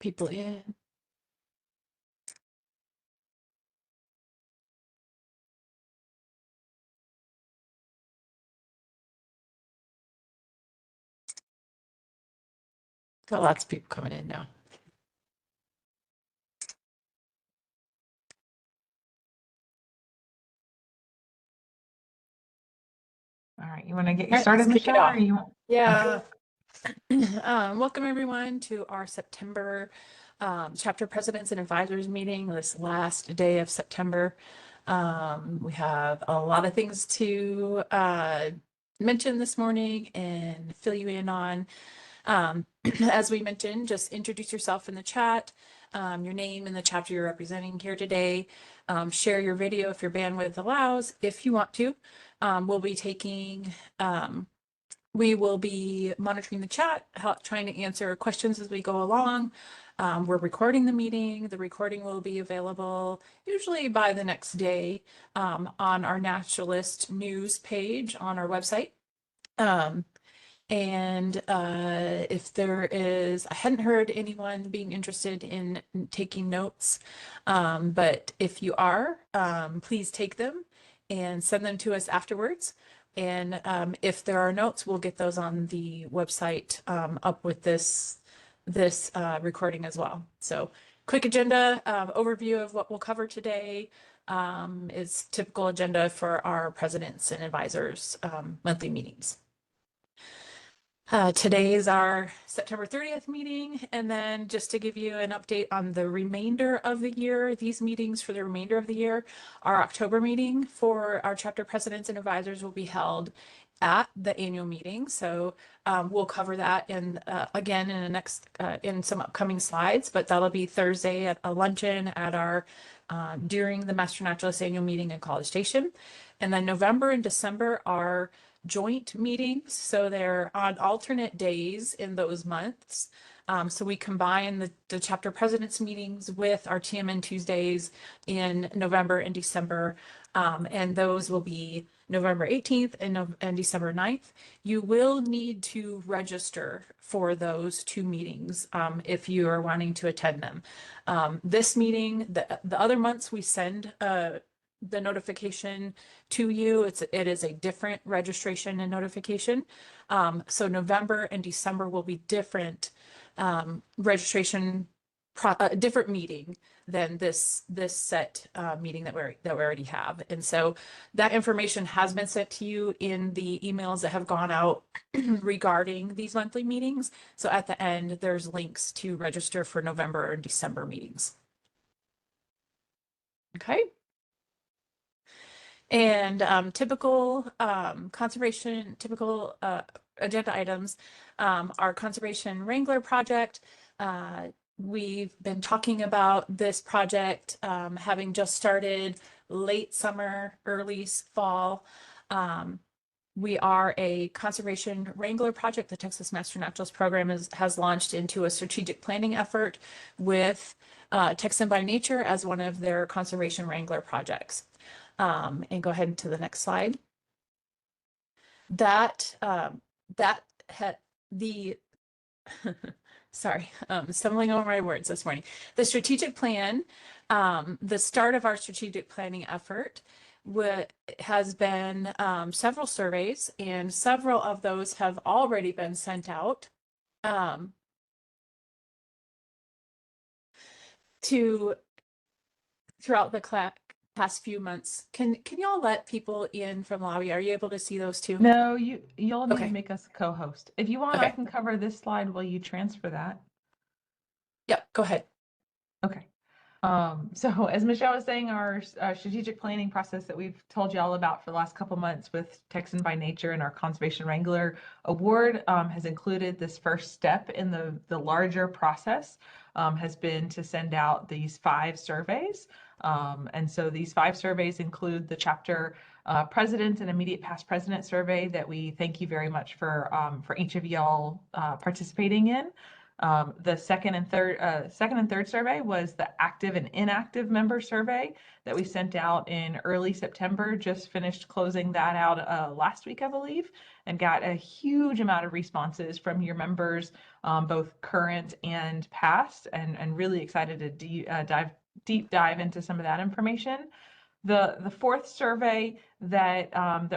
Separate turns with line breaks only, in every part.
people in. Got lots of people coming in now.
All right, you want to get started, Michelle? Or you want...
Yeah. Welcome everyone to our September chapter presidents and advisors meeting, this last day of September. We have a lot of things to mention this morning and fill you in on. As we mentioned, just introduce yourself in the chat, your name and the chapter you're representing here today. Share your video if your bandwidth allows, if you want to. We will be monitoring the chat, trying to answer questions as we go along. We're recording the meeting. The recording will be available usually by the next day on our Naturalist news page on our website. If there is, I hadn't heard anyone being interested in taking notes, but if you are, please take them and send them to us afterwards. And if there are notes, we'll get those on the website up with this recording as well. So quick agenda overview of what we'll cover today is typical agenda for our presidents and advisors monthly meetings. Today is our September 30th meeting, and then just to give you an update on the remainder of the year, these meetings for the remainder of the year, our October meeting for our chapter presidents and advisors will be held at the annual meeting. So we'll cover that again in the next in some upcoming slides, but that'll be Thursday at a luncheon at our during the Master Naturalist annual meeting in College Station. And then November and December are joint meetings, so they're on alternate days in those months. So we combine the chapter presidents meetings with our TMN Tuesdays in November and December, and those will be November 18th and December 9th. You will need to register for those two meetings if you are wanting to attend them. This meeting, the other months we send the notification to you. It is a different registration and notification. So November and December will be different registration, a different meeting than this set meeting that we already have. And so that information has been sent to you in the emails that have gone out regarding these monthly meetings. So at the end, there's links to register for November and December meetings. Okay. And typical conservation, typical agenda items, our Conservation Wrangler project. We've been talking about this project having just started late summer, early fall. We are a Conservation Wrangler project. The Texas Master Naturalist Program has launched into a strategic planning effort with TMN by Nature as one of their Conservation Wrangler projects. And go ahead to the next slide. Sorry, stumbling over my words this morning. The strategic plan, the start of our strategic planning effort has been several surveys, and several of those have already been sent out throughout the past few months. Can y'all let people in from lobby? Are you able to see those too?
No, y'all need to make us a co-host. If you want,
okay.
I can cover this slide while you transfer that.
Yep, go ahead.
Okay. So as Michelle was saying, our strategic planning process that we've told you all about for the last couple months with TMN by Nature and our Conservation Wrangler Award has included this first step in the larger process, has been to send out these 5 surveys. And so these 5 surveys include the chapter president and immediate past president survey that we thank you very much for each of y'all participating in. The second and third survey was the active and inactive member survey that we sent out in early September. Just finished closing that out last week, I believe, and got a huge amount of responses from your members, both current and past, and really excited to deep dive into some of that information. The fourth survey that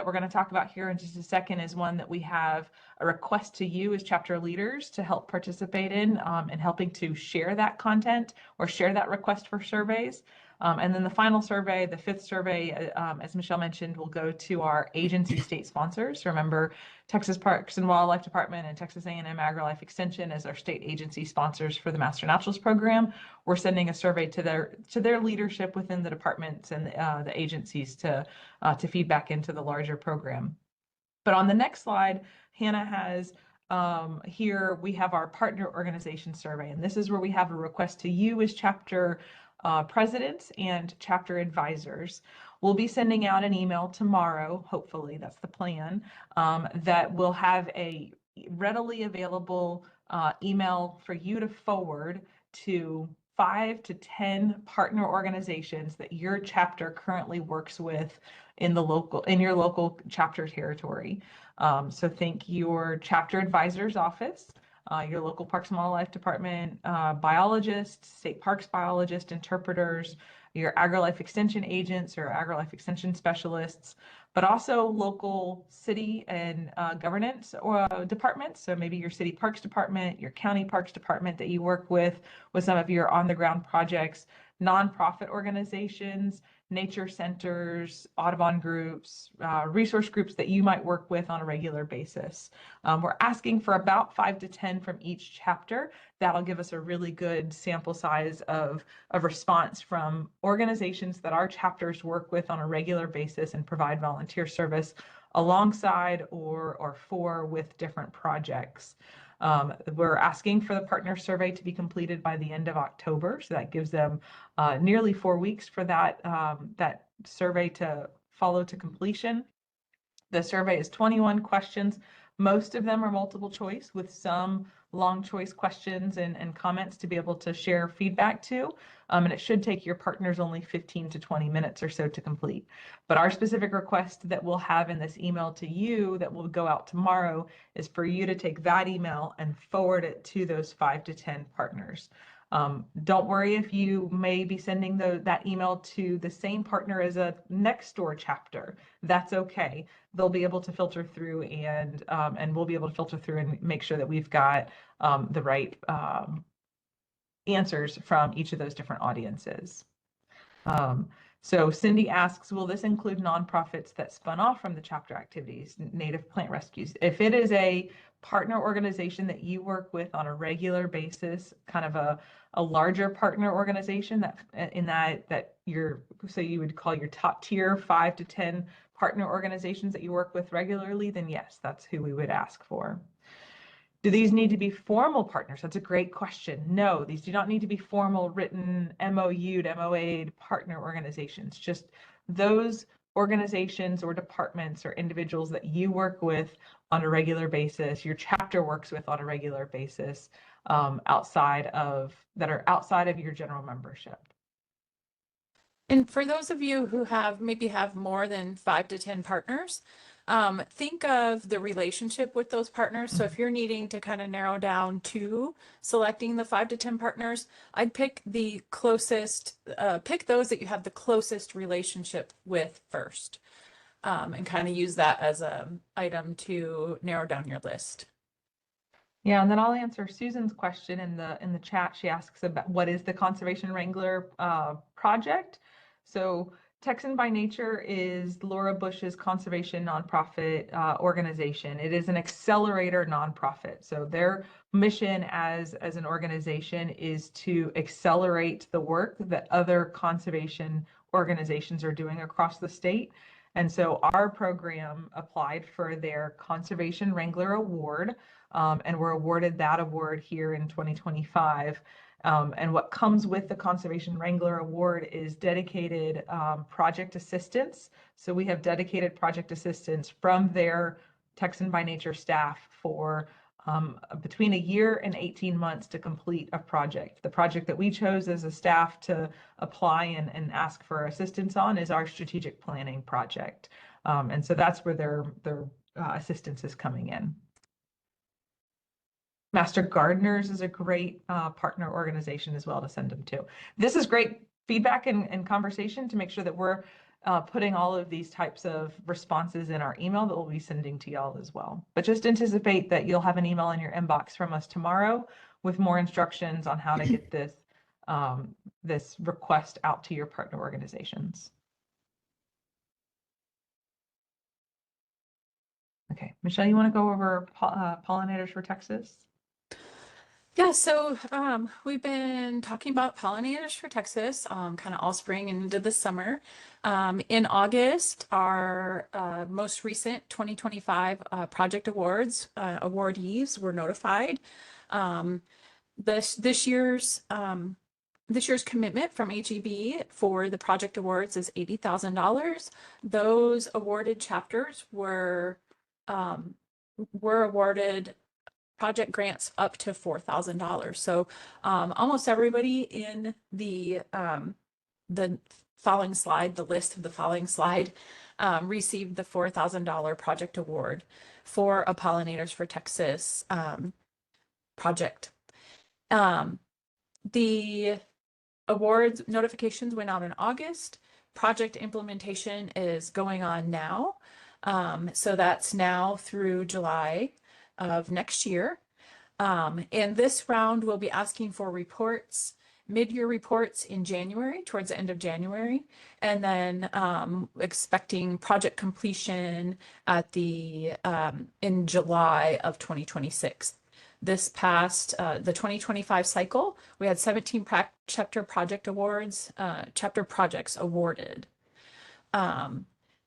we're going to talk about here in just a second is one that we have a request to you as chapter leaders to help participate in helping to share that content or share that request for surveys. And then the final survey, the fifth survey, as Michelle mentioned, will go to our agency state sponsors. Remember, Texas Parks and Wildlife Department and Texas A&M AgriLife Extension as our state agency sponsors for the Master Naturalist Program. We're sending a survey to their leadership within the departments and the agencies to feed back into the larger program. But on the next slide, Hannah has here we have our partner organization survey, and this is where we have a request to you as chapter presidents and chapter advisors. We'll be sending out an email tomorrow, hopefully that's the plan, that will have a readily available email for you to forward to 5 to 10 partner organizations that your chapter currently works with in your local chapter territory. So think your chapter advisor's office, your local Parks and Wildlife Department biologists, state parks biologists, interpreters, your AgriLife Extension agents or AgriLife Extension specialists, but also local city and governance departments. So maybe your city parks department, your county parks department that you work with some of your on-the-ground projects, nonprofit organizations, nature centers, Audubon groups, resource groups that you might work with on a regular basis. We're asking for about 5 to 10 from each chapter. That'll give us a really good sample size of response from organizations that our chapters work with on a regular basis and provide volunteer service alongside or for with different projects. We're asking for the partner survey to be completed by the end of October, so that gives them nearly 4 weeks for that survey to follow to completion. The survey is 21 questions. Most of them are multiple choice with some long choice questions and comments to be able to share feedback to. And it should take your partners only 15 to 20 minutes or so to complete. But our specific request that we'll have in this email to you that will go out tomorrow is for you to take that email and forward it to those 5 to 10 partners. Don't worry if you may be sending that email to the same partner as a next door chapter. That's okay. They'll be able to filter through and we'll be able to filter through and make sure that we've got the right answers from each of those different audiences. So Cindy asks, will this include nonprofits that spun off from the chapter activities, native plant rescues? If it is a partner organization that you work with on a regular basis, kind of a larger partner organization that you would call your top tier 5 to 10 partner organizations that you work with regularly, then yes, that's who we would ask for. Do these need to be formal partners? That's a great question. No, these do not need to be formal, written, MOU'd, MOA'd partner organizations. Just those organizations or departments or individuals that you work with on a regular basis, your chapter works with on a regular basis, outside of your general membership.
And for those of you who maybe have more than 5 to 10 partners, think of the relationship with those partners. So if you're needing to kind of narrow down to selecting the 5 to 10 partners, I'd pick the closest, pick those that you have the closest relationship with first, and kind of use that as an item to narrow down your list.
Yeah, and then I'll answer Susan's question in the chat. She asks about what is the Conservation Wrangler project. So Texan by Nature is Laura Bush's conservation nonprofit organization. It is an accelerator nonprofit. So their mission as an organization is to accelerate the work that other conservation organizations are doing across the state. And so our program applied for their Conservation Wrangler Award, and we're awarded that award here in 2025. And what comes with the Conservation Wrangler Award is dedicated project assistance. So we have dedicated project assistance from their Texan by Nature staff for between a year and 18 months to complete a project. The project that we chose as a staff to apply and ask for assistance on is our strategic planning project. And so that's where their assistance is coming in. Master Gardeners is a great partner organization as well to send them to. This is great feedback and conversation to make sure that we're putting all of these types of responses in our email that we'll be sending to y'all as well. But just anticipate that you'll have an email in your inbox from us tomorrow with more instructions on how to get this this request out to your partner organizations. Okay, Michelle, you want to go over pollinators for Texas?
Yeah, so we've been talking about pollinators for Texas, kind of all spring and into the summer. In August, our most recent 2025 project awards awardees were notified. This year's commitment from HEB for the project awards is $80,000. Those awarded chapters were awarded project grants up to $4,000. So almost everybody in the following slide, the list of the following slide, received the $4,000 project award for a Pollinators for Texas project. The awards notifications went out in August. Project implementation is going on now. So that's now through July of next year. And this round we'll be asking for reports, mid-year reports in January, towards the end of January, and then expecting project completion at the in July of 2026. This past the 2025 cycle, we had 17 chapter project awards, chapter projects awarded. And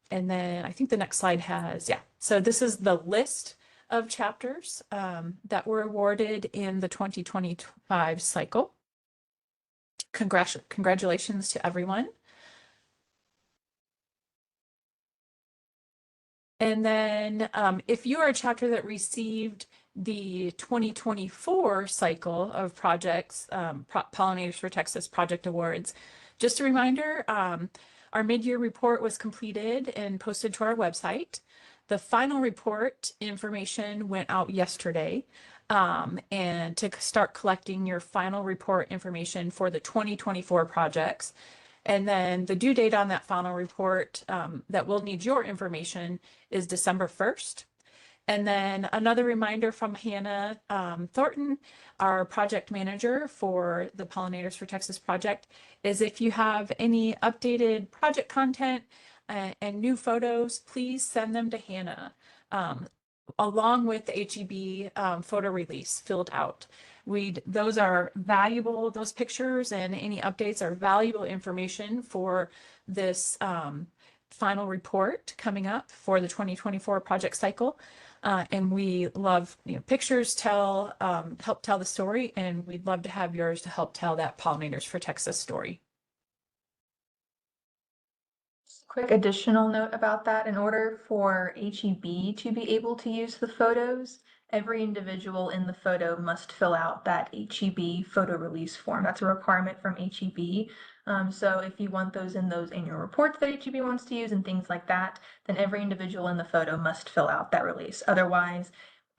then I think the next slide has, yeah. So this is the list of chapters that were awarded in the 2025 cycle. Congratulations to everyone. And then if you are a chapter that received the 2024 cycle of projects, Pollinators for Texas Project Awards, just a reminder, our mid-year report was completed and posted to our website. The final report information went out yesterday, and to start collecting your final report information for the 2024 projects. And then the due date on that final report that will need your information is December 1st. And then another reminder from Hannah Thornton, our project manager for the Pollinators for Texas project, is if you have any updated project content and new photos, please send them to Hannah along with the HEB photo release filled out. Those are valuable, those pictures and any updates are valuable information for this final report coming up for the 2024 project cycle. And we love, pictures help tell the story, and we'd love to have yours to help tell that Pollinators for Texas story.
Quick additional note about that, in order for HEB to be able to use the photos, every individual in the photo must fill out that HEB photo release form. That's a requirement from HEB. So if you want those in those annual reports that HEB wants to use and things like that, then every individual in the photo must fill out that release. Otherwise,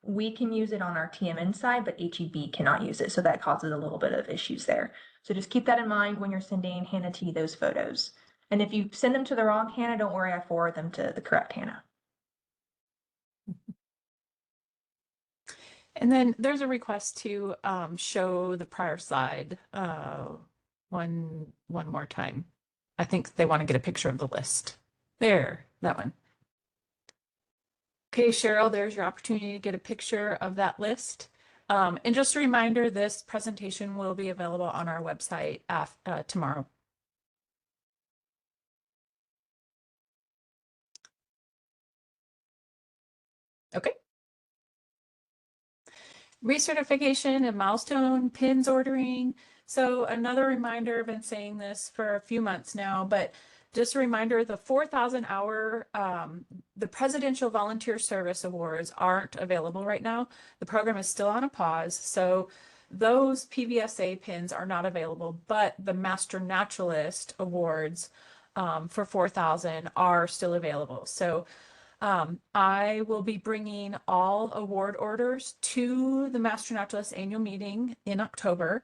we can use it on our TMN side, but HEB cannot use it. So that causes a little bit of issues there. So just keep that in mind when you're sending Hannah T those photos. And if you send them to the wrong Hannah, don't worry, I forward them to the correct Hannah.
And then there's a request to show the prior slide one more time. I think they want to get a picture of the list. There, that one. Okay, Cheryl, there's your opportunity to get a picture of that list. And just a reminder, this presentation will be available on our website tomorrow. Okay. Recertification and milestone pins ordering. So another reminder, I've been saying this for a few months now, but just a reminder, the 4,000 hour, the Presidential Volunteer Service Awards aren't available right now. The program is still on a pause. So those PVSA pins are not available, but the Master Naturalist Awards for 4,000 are still available. So I will be bringing all award orders to the Master Naturalist annual meeting in October.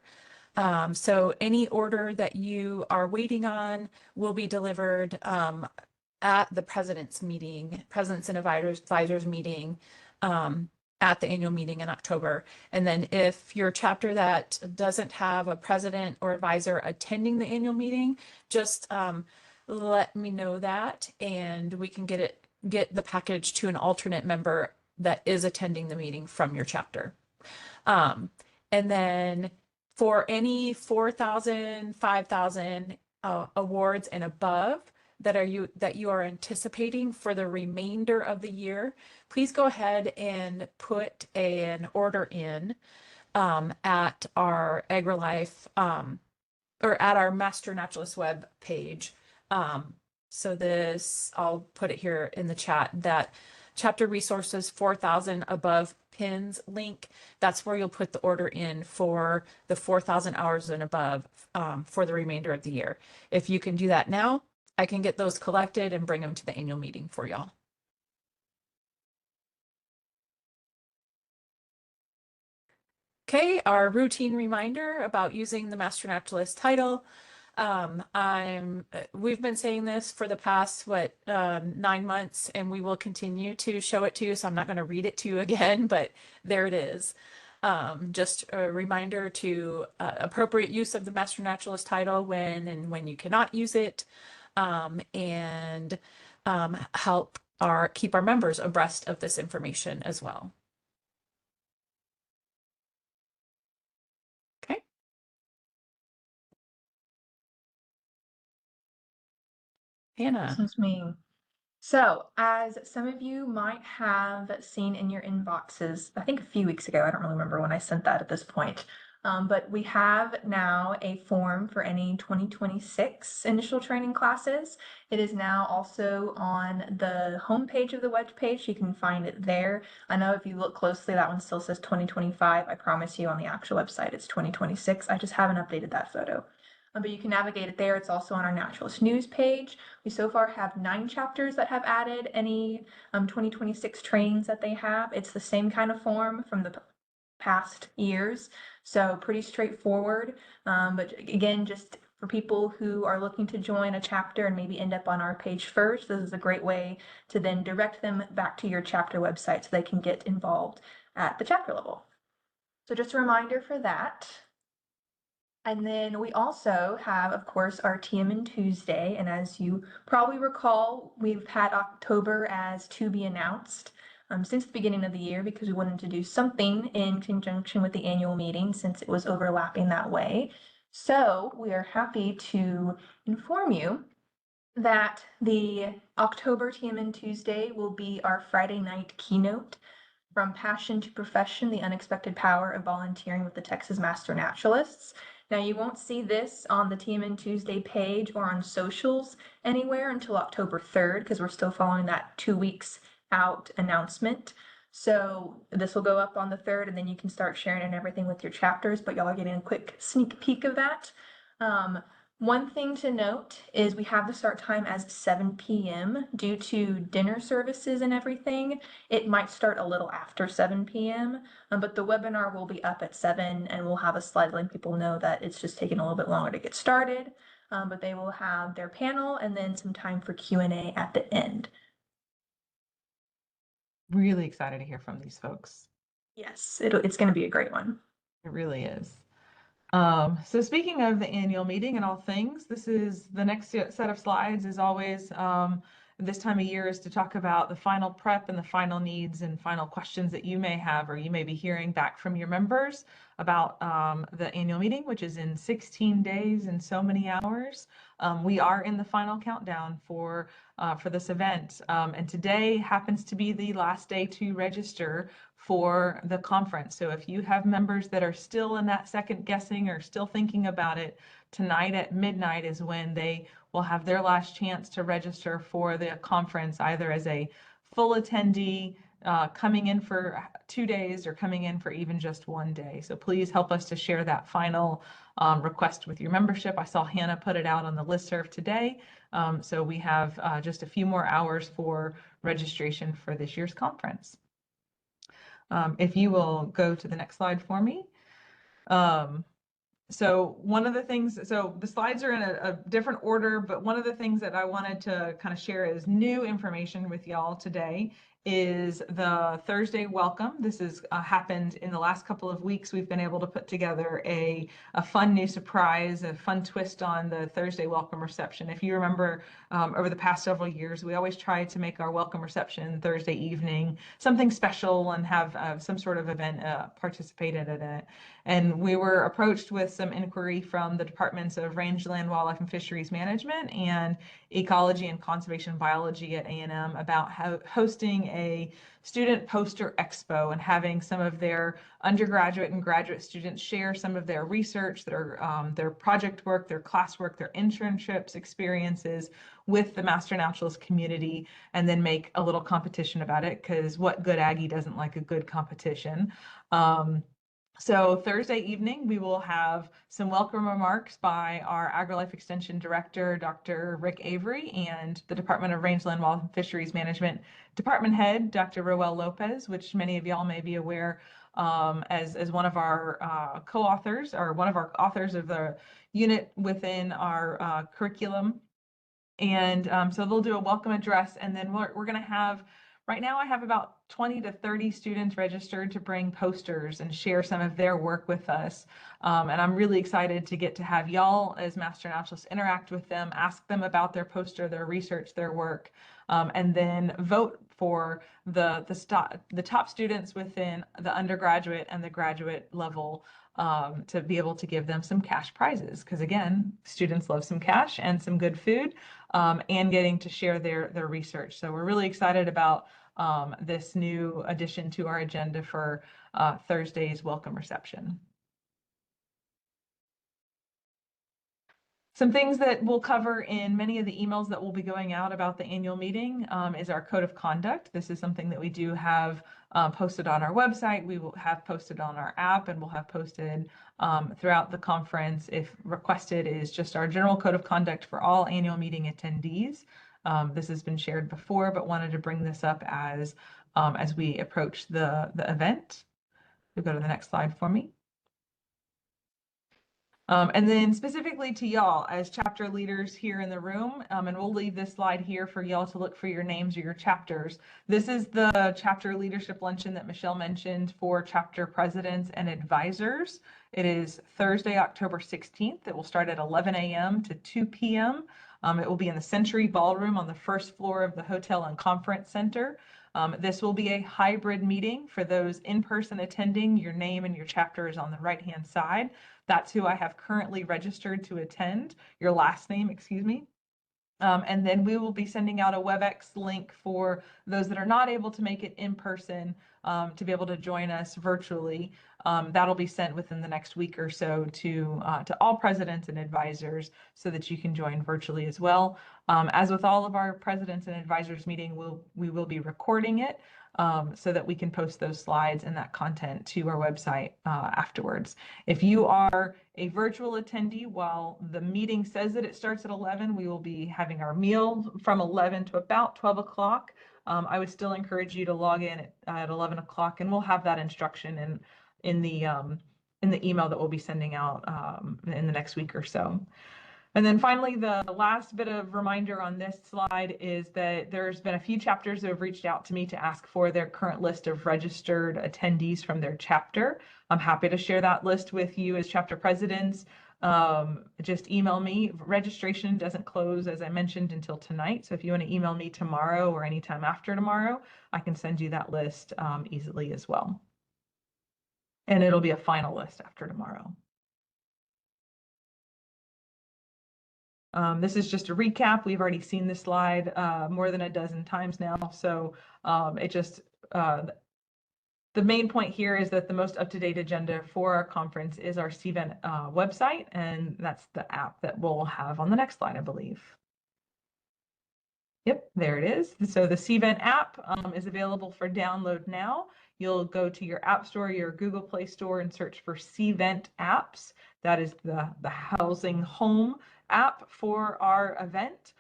So any order that you are waiting on will be delivered at the president's meeting, presidents and advisors meeting at the annual meeting in October. And then if your chapter that doesn't have a president or advisor attending the annual meeting, just let me know that, and we can get the package to an alternate member that is attending the meeting from your chapter. And then for any 4,000, 5,000 awards and above that you are anticipating for the remainder of the year, please go ahead and put an order in at our AgriLife or at our Master Naturalist web page. So this, I'll put it here in the chat, that chapter resources 4,000 above pins link. That's where you'll put the order in for the 4,000 hours and above for the remainder of the year. If you can do that now, I can get those collected and bring them to the annual meeting for y'all. Okay, our routine reminder about using the Master Naturalist title. We've been saying this for the past, 9 months, and we will continue to show it to you. So I'm not going to read it to you again, but there it is. Just a reminder to appropriate use of the Master Naturalist title when you cannot use it, and help keep our members abreast of this information as well. Okay. Hannah.
This is me. So, as some of you might have seen in your inboxes, I think a few weeks ago, I don't really remember when I sent that at this point, but we have now a form for any 2026 initial training classes. It is now also on the homepage of the web page. You can find it there. I know if you look closely, that one still says 2025. I promise you on the actual website, it's 2026. I just haven't updated that photo. But you can navigate it there. It's also on our Naturalist News page. We so far have 9 chapters that have added any 2026 trainings that they have. It's the same kind of form from the past years, so pretty straightforward. But again, just for people who are looking to join a chapter and maybe end up on our page first, this is a great way to then direct them back to your chapter website so they can get involved at the chapter level. So just a reminder for that. And then we also have, of course, our TMN Tuesday. And as you probably recall, we've had October as to be announced since the beginning of the year because we wanted to do something in conjunction with the annual meeting since it was overlapping that way. So we are happy to inform you that the October TMN Tuesday will be our Friday night keynote. From Passion to Profession, the Unexpected Power of Volunteering with the Texas Master Naturalists. Now, you won't see this on the TMN Tuesday page or on socials anywhere until October 3rd, because we're still following that 2 weeks out announcement. So this will go up on the 3rd, and then you can start sharing and everything with your chapters, but y'all are getting a quick sneak peek of that. One thing to note is we have the start time as 7 p.m. due to dinner services and everything. It might start a little after 7 p.m., but the webinar will be up at 7 and we'll have a slide letting people know that it's just taking a little bit longer to get started. But they will have their panel and then some time for Q&A at the end.
Really excited to hear from these folks.
Yes, it's going to be a great one.
It really is. So speaking of the annual meeting and all things, this is the next set of slides is always this time of year is to talk about the final prep and the final needs and final questions that you may have or you may be hearing back from your members about the annual meeting, which is in 16 days and so many hours. We are in the final countdown for this event, and today happens to be the last day to register for the conference. So if you have members that are still in that second guessing or still thinking about it, tonight at midnight is when they will have their last chance to register for the conference, either as a full attendee, coming in for 2 days, or coming in for even just 1 day. So please help us to share that final request with your membership. I saw Hannah put it out on the listserv today. So we have just a few more hours for registration for this year's conference. If you will go to the next slide for me. So one of the things, so the slides are in a different order, but one of the things that I wanted to kind of share as new information with y'all today is the Thursday welcome. This has happened in the last couple of weeks. We've been able to put together a fun new surprise, a fun twist on the Thursday welcome reception. If you remember, over the past several years, we always try to make our welcome reception Thursday evening something special and have some sort of event participated in it. And we were approached with some inquiry from the departments of Rangeland, Wildlife and Fisheries Management and Ecology and Conservation Biology at A&M about hosting a student poster expo and having some of their undergraduate and graduate students share some of their research, their project work, their classwork, their internships, experiences with the Master Naturalist community, and then make a little competition about it, because what good Aggie doesn't like a good competition? So Thursday evening, we will have some welcome remarks by our AgriLife Extension Director, Dr. Rick Avery, and the Department of Rangeland, Wildlife and Fisheries Management Department Head, Dr. Roel Lopez, which many of y'all may be aware as one of our co-authors, or one of our authors of the unit within our curriculum. And so they'll do a welcome address, and then we're going to have, right now I have about 20 to 30 students registered to bring posters and share some of their work with us. And I'm really excited to get to have y'all as Master Naturalists interact with them, ask them about their poster, their research, their work, and then vote for the top students within the undergraduate and the graduate level, to be able to give them some cash prizes. Because again, students love some cash and some good food, and getting to share their research. So we're really excited about this new addition to our agenda for Thursday's welcome reception. Some things that we'll cover in many of the emails that will be going out about the annual meeting is our code of conduct. This is something that we do have posted on our website. We will have posted on our app, and we'll have posted throughout the conference. If requested, is just our general code of conduct for all annual meeting attendees. This has been shared before, but wanted to bring this up as we approach the event. We'll go to the next slide for me. And then specifically to y'all as chapter leaders here in the room, and we'll leave this slide here for y'all to look for your names or your chapters. This is the chapter leadership luncheon that Michelle mentioned for chapter presidents and advisors. It is Thursday, October 16th. It will start at 11 a.m. to 2 p.m. It will be in the Century Ballroom on the first floor of the Hotel and Conference Center. This will be a hybrid meeting. For those in person attending, your name and your chapter is on the right-hand side. That's who I have currently registered to attend, your last name, excuse me. And then we will be sending out a WebEx link for those that are not able to make it in person, to be able to join us virtually. That'll be sent within the next week or so to all presidents and advisors, so that you can join virtually as well. As with all of our presidents and advisors meeting, we will be recording it, so that we can post those slides and that content to our website afterwards. If you are a virtual attendee, while the meeting says that it starts at 11, we will be having our meal from 11 to about 12 o'clock. I would still encourage you to log in at 11 o'clock, and we'll have that instruction in the email that we'll be sending out in the next week or so. And then finally, the last bit of reminder on this slide is that there's been a few chapters that have reached out to me to ask for their current list of registered attendees from their chapter. I'm happy to share that list with you as chapter presidents. Just email me. Registration doesn't close, as I mentioned, until tonight. So if you want to email me tomorrow or anytime after tomorrow, I can send you that list easily as well. And it'll be a final list after tomorrow. This is just a recap. We've already seen this slide more than a dozen times now. So it just, the main point here is that the most up-to-date agenda for our conference is our CVent website, and that's the app that we'll have on the next slide, I believe. Yep, there it is. So the CVent app is available for download now. You'll go to your App Store, your Google Play Store, and search for CVent apps. That is the housing home app for our event.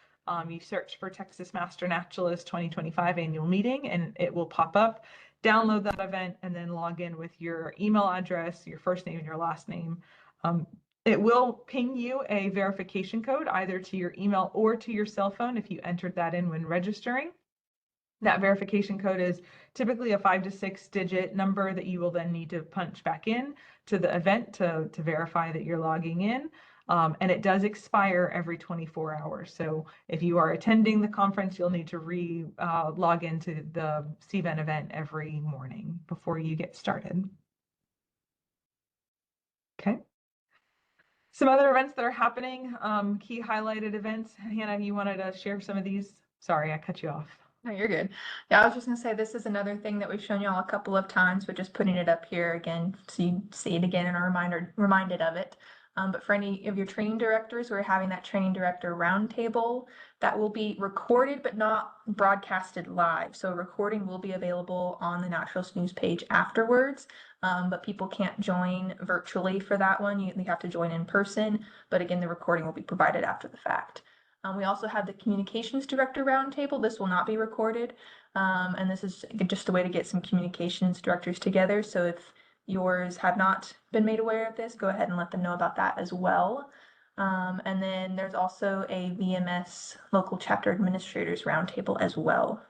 You search for Texas Master Naturalist 2025 annual meeting, and it will pop up. Download that event and then log in with your email address, your first name and your last name. It will ping you a verification code either to your email or to your cell phone if you entered that in when registering. That verification code is typically a 5 to 6 digit number that you will then need to punch back in to the event to verify that you're logging in. And it does expire every 24 hours. So if you are attending the conference, you'll need to log into the CVent event every morning before you get started. Okay. Some other events that are happening, key highlighted events. Hannah, you wanted to share some of these? Sorry, I cut you off.
No, you're good. Yeah, I was just gonna say this is another thing that we've shown y'all a couple of times, but just putting it up here again so you see it again and are reminded of it. But for any of your training directors, we're having that training director roundtable that will be recorded but not broadcasted live. So a recording will be available on the Naturalist News page afterwards, but people can't join virtually for that one. You have to join in person. But again, the recording will be provided after the fact. We also have the communications director roundtable. This will not be recorded. And this is just a way to get some communications directors together. So if yours have not been made aware of this, go ahead and let them know about that as well. And then there's also a VMS local chapter administrators roundtable as well.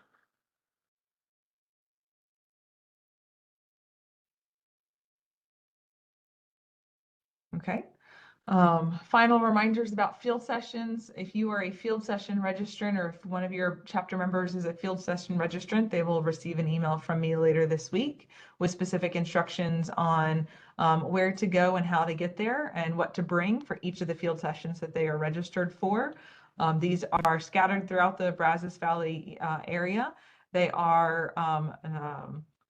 Okay. Final reminders about field sessions. If you are a field session registrant or if one of your chapter members is a field session registrant, they will receive an email from me later this week with specific instructions on where to go and how to get there and what to bring for each of the field sessions that they are registered for. These are scattered throughout the Brazos Valley area. They are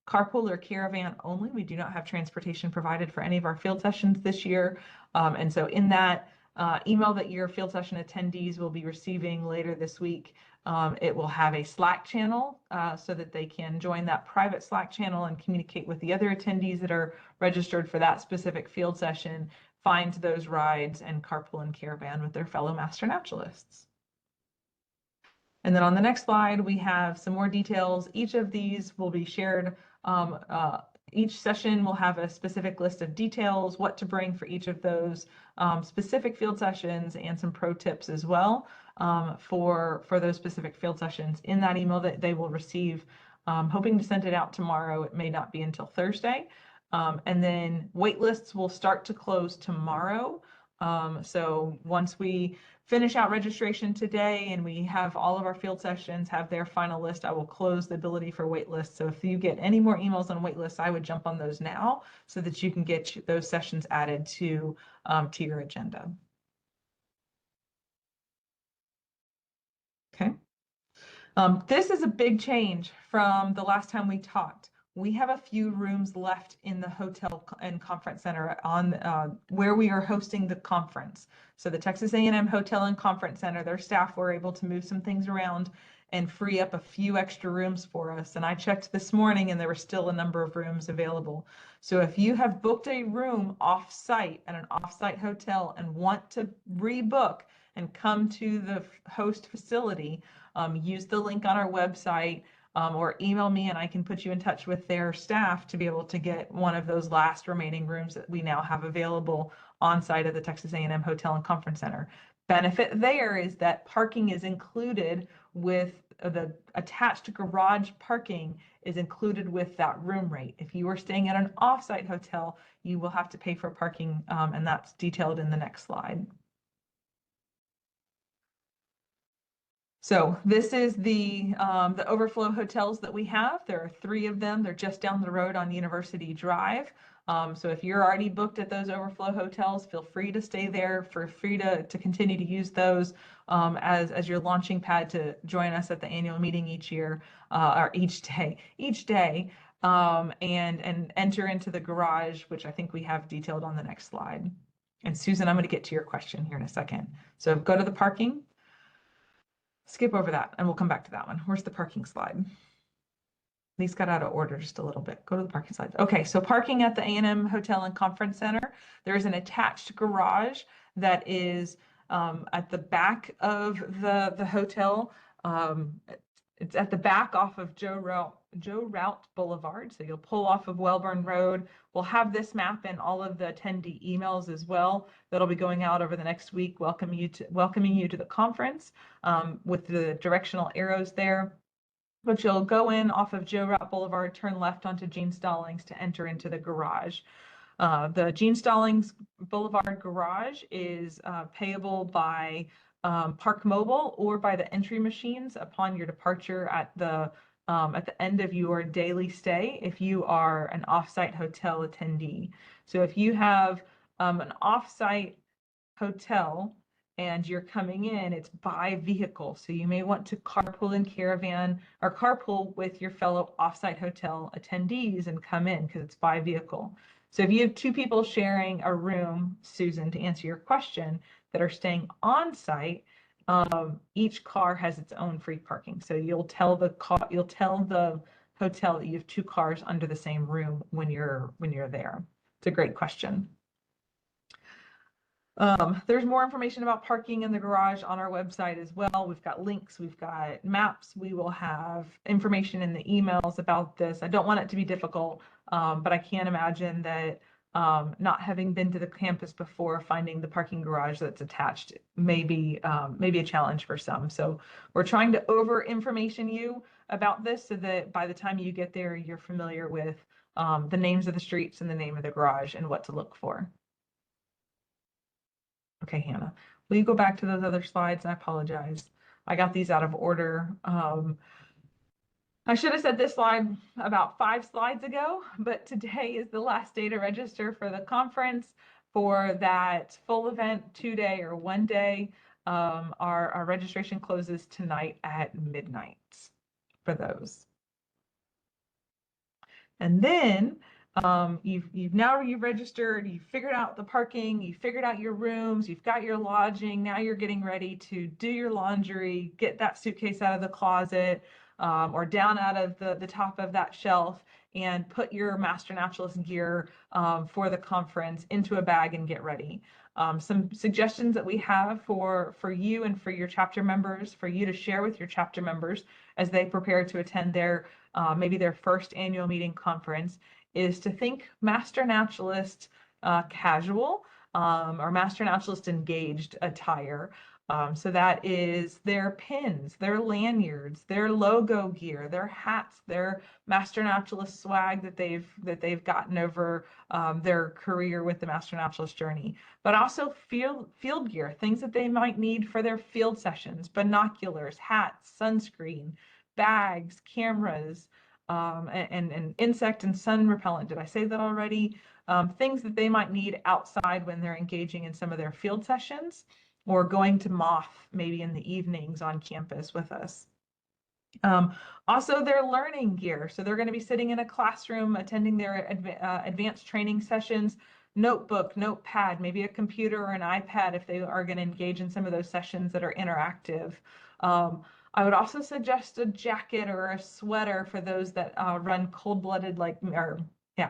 carpool or caravan only. We do not have transportation provided for any of our field sessions this year. And so in that email that your field session attendees will be receiving later this week, it will have a Slack channel so that they can join that private Slack channel and communicate with the other attendees that are registered for that specific field session, find those rides and carpool and caravan with their fellow master naturalists. And then on the next slide, we have some more details. Each of these will be shared. Each session will have a specific list of details, what to bring for each of those specific field sessions, and some pro tips as well for those specific field sessions in that email that they will receive. Hoping to send it out tomorrow. It may not be until Thursday. And then wait lists will start to close tomorrow. So once we finish out registration today and we have all of our field sessions have their final list, I will close the ability for wait lists. So if you get any more emails on wait lists, I would jump on those now so that you can get those sessions added to your agenda. Okay. This is a big change from the last time we talked. We have a few rooms left in the hotel and conference center on where we are hosting the conference. So the Texas A&M Hotel and Conference Center, their staff were able to move some things around and free up a few extra rooms for us. And I checked this morning and there were still a number of rooms available. So if you have booked a room off-site at an off-site hotel and want to rebook and come to the host facility, use the link on our website or email me and I can put you in touch with their staff to be able to get one of those last remaining rooms that we now have available on site at the Texas A&M Hotel and Conference Center. Benefit there is that parking is included with the attached garage parking is included with that room rate. If you are staying at an off-site hotel, you will have to pay for parking and that's detailed in the next slide. So this is the overflow hotels that we have. There are 3 of them. They're just down the road on University Drive. So if you're already booked at those overflow hotels, feel free to stay there, free to continue to use those as your launching pad to join us at the annual meeting each year or each day. and enter into the garage, which I think we have detailed on the next slide. And Susan, I'm going to get to your question here in a second. So go to the parking, skip over that, and we'll come back to that one. Where's the parking slide? These got out of order just a little bit. Go to the parking slides. Okay, so parking at the A&M Hotel and Conference Center. There is an attached garage that is at the back of the hotel. It's at the back off of Joe Route Boulevard. So you'll pull off of Welborn Road. We'll have this map in all of the attendee emails as well. That'll be going out over the next week, welcoming you to the conference with the directional arrows there. But you'll go in off of Joe Route Boulevard, turn left onto Gene Stallings to enter into the garage. The Gene Stallings Boulevard garage is payable by Park Mobile or by the entry machines upon your departure at the end of your daily stay if you are an offsite hotel attendee. So if you have an offsite hotel and you're coming in, it's by vehicle. So you may want to carpool in caravan or carpool with your fellow offsite hotel attendees and come in because it's by vehicle. So if you have two people sharing a room, Susan, to answer your question, that are staying on site, each car has its own free parking. So you'll tell the hotel that you have two cars under the same room when you're there. It's a great question. There's more information about parking in the garage on our website as well. We've got links, we've got maps, we will have information in the emails about this. I don't want it to be difficult, but I can't imagine that not having been to the campus before, finding the parking garage that's attached may be a challenge for some. So we're trying to over information you about this so that by the time you get there, you're familiar with the names of the streets and the name of the garage and what to look for. Okay, Hannah, will you go back to those other slides? I apologize. I got these out of order. I should have said this slide about 5 slides ago, but today is the last day to register for the conference for that full event, 2-day or 1 day. Our registration closes tonight at midnight for those. And then you've registered, you've figured out the parking, you've figured out your rooms, you've got your lodging. Now you're getting ready to do your laundry, get that suitcase out of the closet or down out of the top of that shelf and put your Master Naturalist gear for the conference into a bag and get ready. Some suggestions that we have for you and for your chapter members, for you to share with your chapter members as they prepare to attend their maybe their first annual meeting conference, is to think Master Naturalist casual or Master Naturalist engaged attire. So that is their pins, their lanyards, their logo gear, their hats, their Master Naturalist swag that they've gotten over their career with the Master Naturalist journey. But also field gear, things that they might need for their field sessions, binoculars, hats, sunscreen, bags, cameras, and insect and sun repellent. Did I say that already? Things that they might need outside when they're engaging in some of their field sessions or going to moth maybe in the evenings on campus with us. Also their learning gear. So they're going to be sitting in a classroom attending their advanced training sessions, notebook, notepad, maybe a computer or an iPad if they are going to engage in some of those sessions that are interactive. I would also suggest a jacket or a sweater for those that run cold-blooded like me,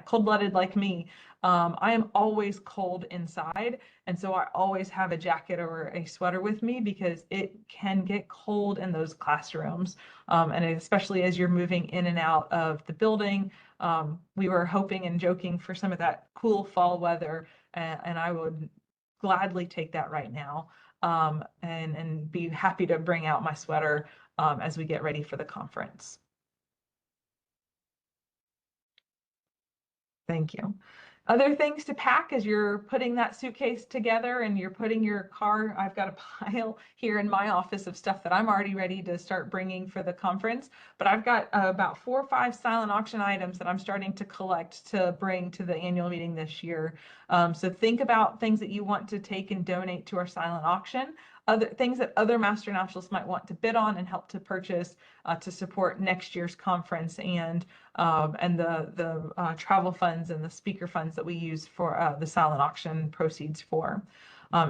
cold-blooded like me. I am always cold inside, and so I always have a jacket or a sweater with me because it can get cold in those classrooms, and especially as you're moving in and out of the building. We were hoping and joking for some of that cool fall weather, and I would gladly take that right now. And be happy to bring out my sweater as we get ready for the conference. Thank you. Other things to pack as you're putting that suitcase together and you're putting your car. I've got a pile here in my office of stuff that I'm already ready to start bringing for the conference, but I've got about 4 or 5 silent auction items that I'm starting to collect to bring to the annual meeting this year. So think about things that you want to take and donate to our silent auction. other things that other Master Naturalists might want to bid on and help to purchase to support next year's conference and the travel funds and the speaker funds that we use for the silent auction proceeds for.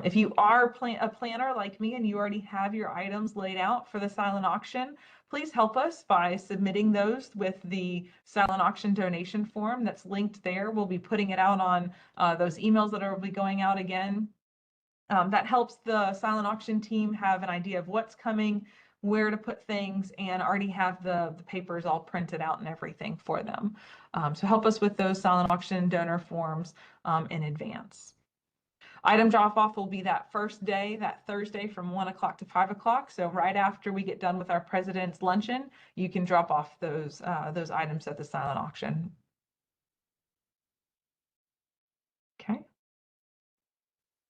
If you are a planner like me and you already have your items laid out for the silent auction, please help us by submitting those with the silent auction donation form that's linked there. We'll be putting it out on those emails that will be going out again. That helps the silent auction team have an idea of what's coming, where to put things, and already have the papers all printed out and everything for them. So help us with those silent auction donor forms in advance. Item drop-off will be that first day, that Thursday from 1 o'clock to 5 o'clock. So right after we get done with our President's Luncheon, you can drop off those items at the silent auction. Okay.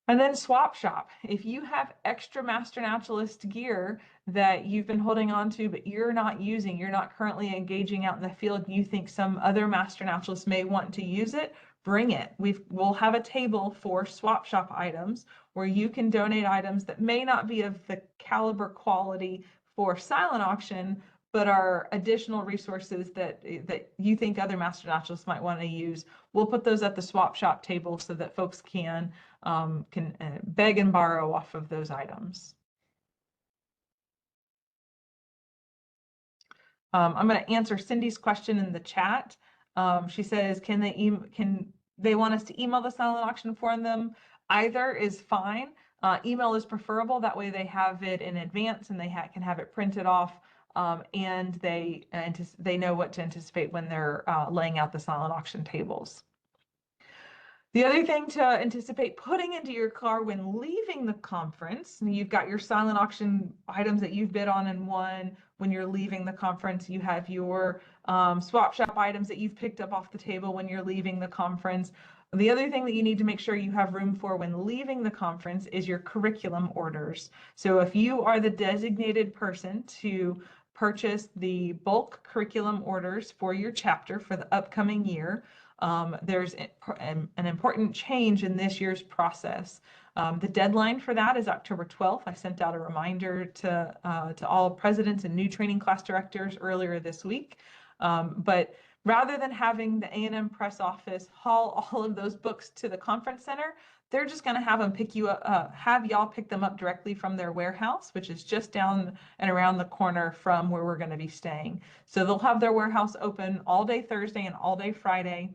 And then swap shop. If you have extra Master Naturalist gear that you've been holding on to, but you're not using, you're not currently engaging out in the field, you think some other Master Naturalist may want to use it, bring it. We'll have a table for swap shop items where you can donate items that may not be of the caliber quality for silent auction, but are additional resources that you think other Master Naturalists might want to use. We'll put those at the swap shop table so that folks can beg and borrow off of those items. I'm going to answer Cindy's question in the chat. She says, can they want us to email the silent auction for them? Either is fine. Email is preferable. That way they have it in advance and they can have it printed off, and they know what to anticipate when they're laying out the silent auction tables. The other thing to anticipate putting into your car when leaving the conference, you've got your silent auction items that you've bid on and won. When you're leaving the conference, you have your swap shop items that you've picked up off the table when you're leaving the conference. The other thing that you need to make sure you have room for when leaving the conference is your curriculum orders. So if you are the designated person to purchase the bulk curriculum orders for your chapter for the upcoming year, there's an important change in this year's process. The deadline for that is October 12th. I sent out a reminder to all presidents and new training class directors earlier this week. But rather than having the A&M press office haul all of those books to the conference center, they're just going to have them have y'all pick them up directly from their warehouse, which is just down and around the corner from where we're going to be staying. So they'll have their warehouse open all day Thursday and all day Friday,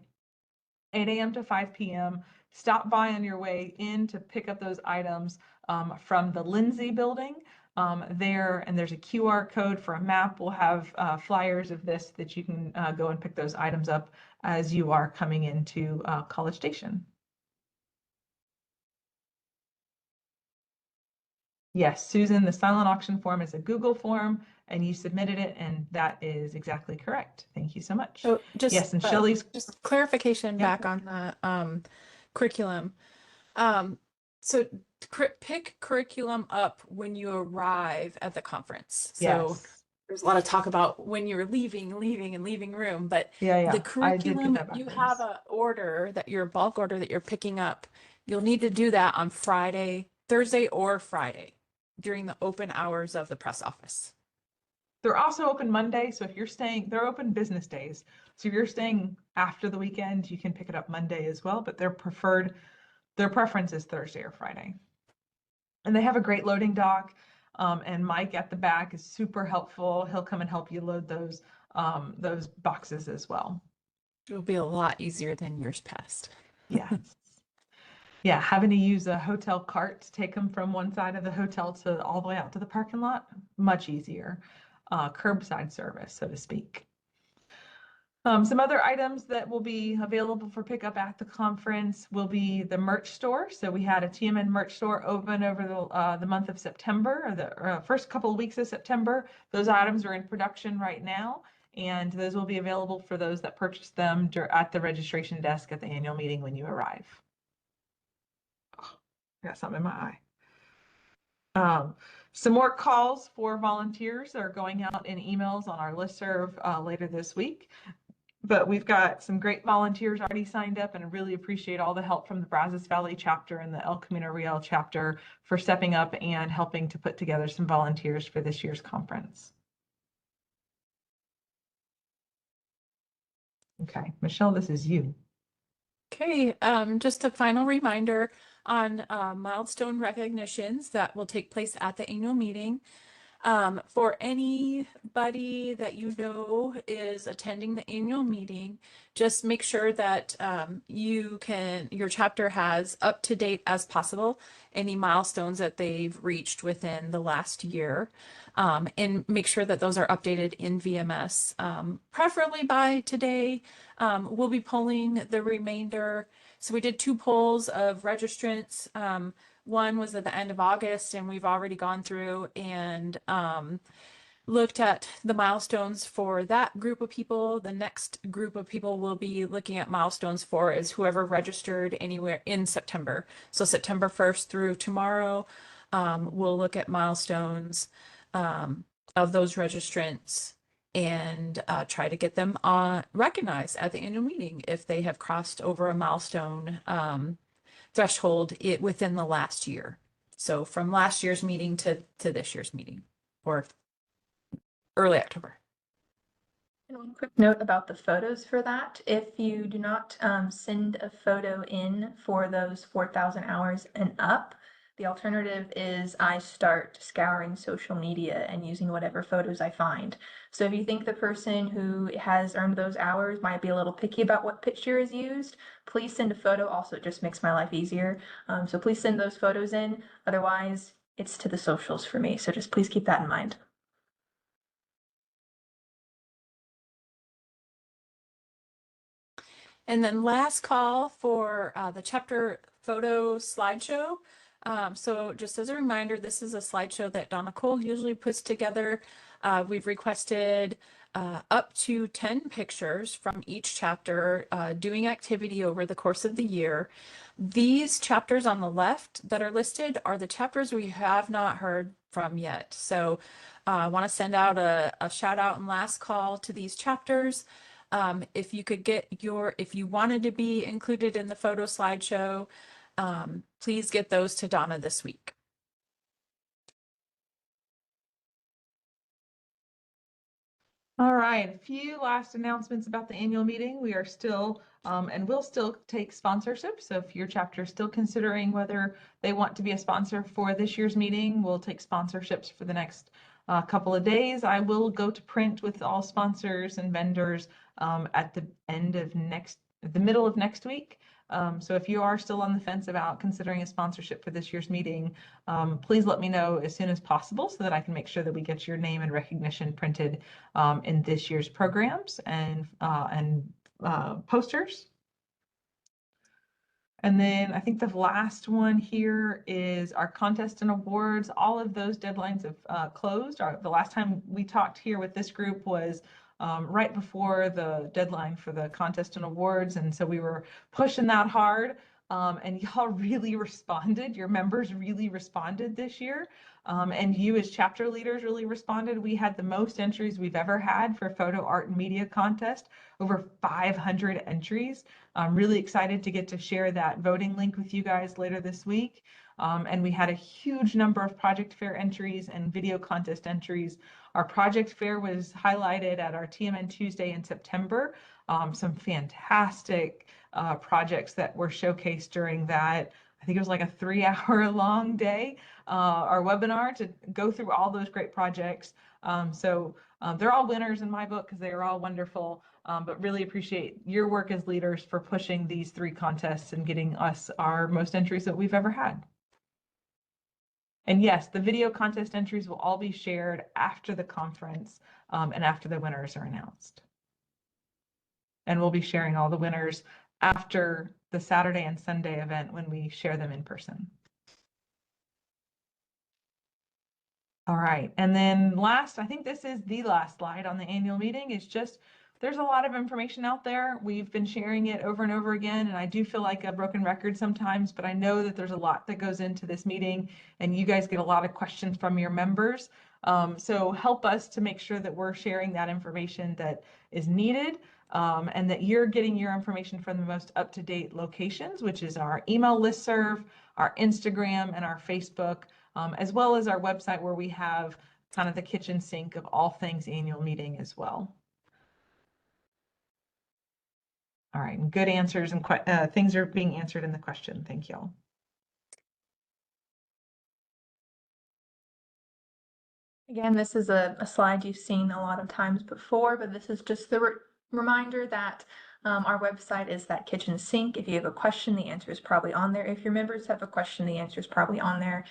8 a.m. to 5 p.m. Stop by on your way in to pick up those items from the Lindsay building there, and there's a QR code for a map. We'll have flyers of this that you can go and pick those items up as you are coming into College Station. Yes, Susan, the silent auction form is a Google form and you submitted it, and that is exactly correct. Thank you so much.
So just
yes, and Shelley's
just clarification
Yeah.
back on the curriculum. So pick curriculum up when you arrive at the conference. So
yes.
there's a lot of talk about when you're leaving room, but
Yeah,
the
I did
curriculum,
get that
you
backwards.
have your bulk order that you're picking up. You'll need to do that on Thursday or Friday during the open hours of the press office.
They're also open Monday, so if you're staying, they're open business days. So if you're staying after the weekend, you can pick it up Monday as well, but their preference is Thursday or Friday. And they have a great loading dock, and Mike at the back is super helpful. He'll come and help you load those boxes as well.
It'll be a lot easier than years past.
Yes. Yeah, having to use a hotel cart to take them from one side of the hotel to all the way out to the parking lot, much easier. Curbside service, so to speak. Some other items that will be available for pickup at the conference will be the merch store. So we had a TMN merch store open over the month of September, or the first couple of weeks of September. Those items are in production right now, and those will be available for those that purchase them at the registration desk at the annual meeting when you arrive. Oh, I got something in my eye. Some more calls for volunteers are going out in emails on our listserv later this week. but we've got some great volunteers already signed up, and I really appreciate all the help from the Brazos Valley chapter and the El Camino Real chapter for stepping up and helping to put together some volunteers for this year's conference. Okay, Michelle, this is you.
Okay, just a final reminder on milestone recognitions that will take place at the annual meeting. For anybody that you know is attending the annual meeting, just make sure that your chapter has up to date as possible any milestones that they've reached within the last year, and make sure that those are updated in VMS, preferably by today. We'll be polling the remainder. So we did 2 polls of registrants. One was at the end of August, and we've already gone through and looked at the milestones for that group of people. The next group of people we'll be looking at milestones for is whoever registered anywhere in September. So September 1st through tomorrow, we'll look at milestones of those registrants and try to get them recognized at the annual meeting if they have crossed over a milestone threshold within the last year. So from last year's meeting to this year's meeting, or early October.
And one quick note about the photos for that. If you do not send a photo in for those 4,000 hours and up, the alternative is I start scouring social media and using whatever photos I find. So if you think the person who has earned those hours might be a little picky about what picture is used, please send a photo. Also, it just makes my life easier. So please send those photos in. Otherwise, it's to the socials for me. So just please keep that in mind.
And then last call for the chapter photo slideshow. So just as a reminder, this is a slideshow that Donna Cole usually puts together. We've requested up to 10 pictures from each chapter doing activity over the course of the year. These chapters on the left that are listed are the chapters we have not heard from yet. So I want to send out a shout out and last call to these chapters. If you could if you wanted to be included in the photo slideshow, please get those to Donna this week.
All right, a few last announcements about the annual meeting. We are still and will still take sponsorship. So if your chapter is still considering whether they want to be a sponsor for this year's meeting, we'll take sponsorships for the next couple of days. I will go to print with all sponsors and vendors at the middle of next week. So if you are still on the fence about considering a sponsorship for this year's meeting, please let me know as soon as possible so that I can make sure that we get your name and recognition printed in this year's programs and posters. And then I think the last one here is our contest and awards. All of those deadlines have closed. The last time we talked here with this group was right before the deadline for the contest and awards. And so we were pushing that hard. And y'all really responded. Your members really responded this year. And you as chapter leaders really responded. We had the most entries we've ever had for photo art and media contest, over 500 entries. I'm really excited to get to share that voting link with you guys later this week. And we had a huge number of project fair entries and video contest entries. Our project fair was highlighted at our TMN Tuesday in September. Some fantastic projects that were showcased during that. I think it was like a 3-hour long day, our webinar to go through all those great projects. So they're all winners in my book because they are all wonderful, but really appreciate your work as leaders for pushing these 3 contests and getting us our most entries that we've ever had. And yes, the video contest entries will all be shared after the conference and after the winners are announced. And we'll be sharing all the winners after the Saturday and Sunday event when we share them in person. All right, and then last, I think this is the last slide on the annual meeting, is just there's a lot of information out there. We've been sharing it over and over again, and I do feel like a broken record sometimes, but I know that there's a lot that goes into this meeting, and you guys get a lot of questions from your members. So help us to make sure that we're sharing that information that is needed. and that you're getting your information from the most up-to-date locations, which is our email listserv, our Instagram, and our Facebook, as well as our website where we have kind of the kitchen sink of all things annual meeting as well. All right, and good answers and things are being answered in the question. Thank you all.
Again, this is a slide you've seen a lot of times before, but this is just the reminder that our website is that kitchen sink. If you have a question, the answer is probably on there. If your members have a question, the answer is probably on there.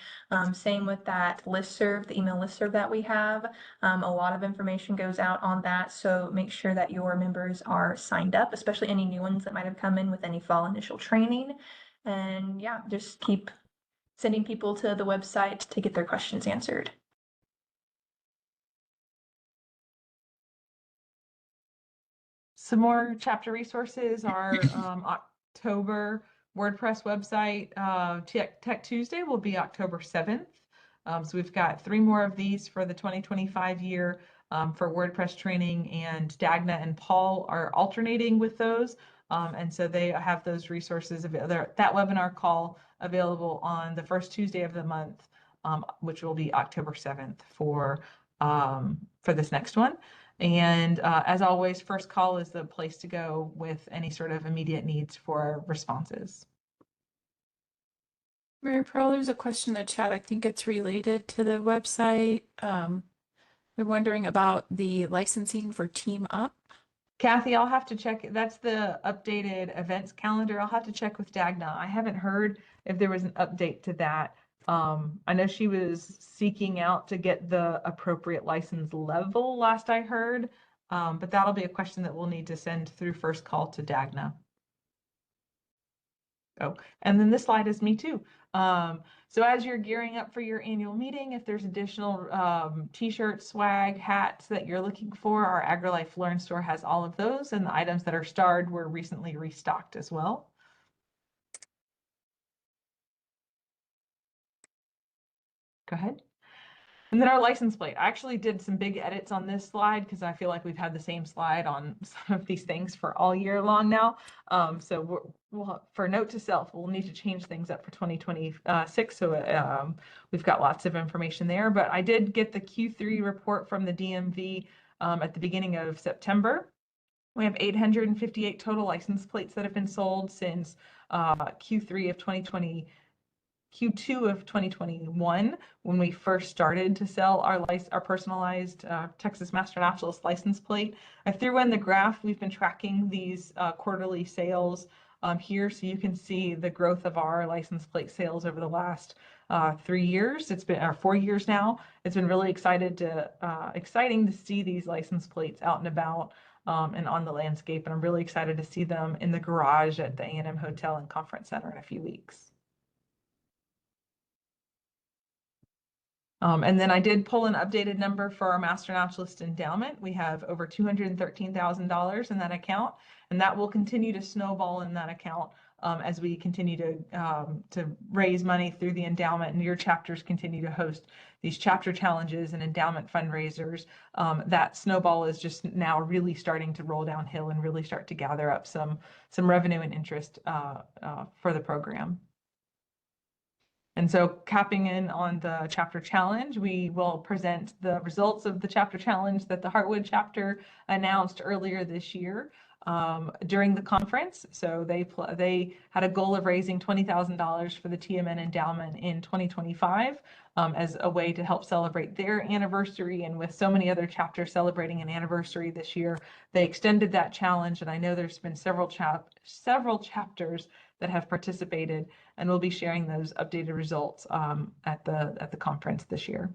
Same with that listserv, the email listserv that we have. A lot of information goes out on that, so make sure that your members are signed up, especially any new ones that might have come in with any fall initial training. And yeah, just keep sending people to the website to get their questions answered.
Some more chapter resources, our October WordPress website, Tech Tuesday will be October 7th. So we've got 3 more of these for the 2025 year for WordPress training, and Dagna and Paul are alternating with those. And so they have those resources, that webinar call available on the first Tuesday of the month, which will be October 7th for this next one. And as always, first call is the place to go with any sort of immediate needs for responses.
Mary Pearl, there's a question in the chat. I think it's related to the website. We're wondering about the licensing for Team Up.
Kathy, I'll have to check. That's the updated events calendar. I'll have to check with Dagna. I haven't heard if there was an update to that. I know she was seeking out to get the appropriate license level last I heard, but that'll be a question that we'll need to send through first call to Dagna. Oh, and then this slide is me too. So as you're gearing up for your annual meeting, if there's additional t-shirts, swag, hats that you're looking for, our AgriLife Learn store has all of those, and the items that are starred were recently restocked as well. Go ahead. And then our license plate. I actually did some big edits on this slide because I feel like we've had the same slide on some of these things for all year long now. So we'll for note to self, we'll need to change things up for 2026. So we've got lots of information there. But I did get the Q3 report from the DMV at the beginning of September. We have 858 total license plates that have been sold since Q3 of 2020. Q2 of 2021, when we first started to sell our personalized Texas Master Naturalist license plate. I threw in the graph. We've been tracking these quarterly sales here, so you can see the growth of our license plate sales over the last 3 years. It's been 4 years now. It's been really exciting to see these license plates out and about and on the landscape, and I'm really excited to see them in the garage at the A&M Hotel and Conference Center in a few weeks. And then I did pull an updated number for our Master Naturalist endowment. We have over $213,000 in that account, and that will continue to snowball in that account as we continue to raise money through the endowment, and your chapters continue to host these chapter challenges and endowment fundraisers. That snowball is just now really starting to roll downhill and really start to gather up some revenue and interest for the program. And so capping in on the chapter challenge, we will present the results of the chapter challenge that the Heartwood chapter announced earlier this year during the conference. So they had a goal of raising $20,000 for the TMN endowment in 2025 as a way to help celebrate their anniversary. And with so many other chapters celebrating an anniversary this year, they extended that challenge. And I know there's been several chapters that have participated, and we'll be sharing those updated results at the conference this year.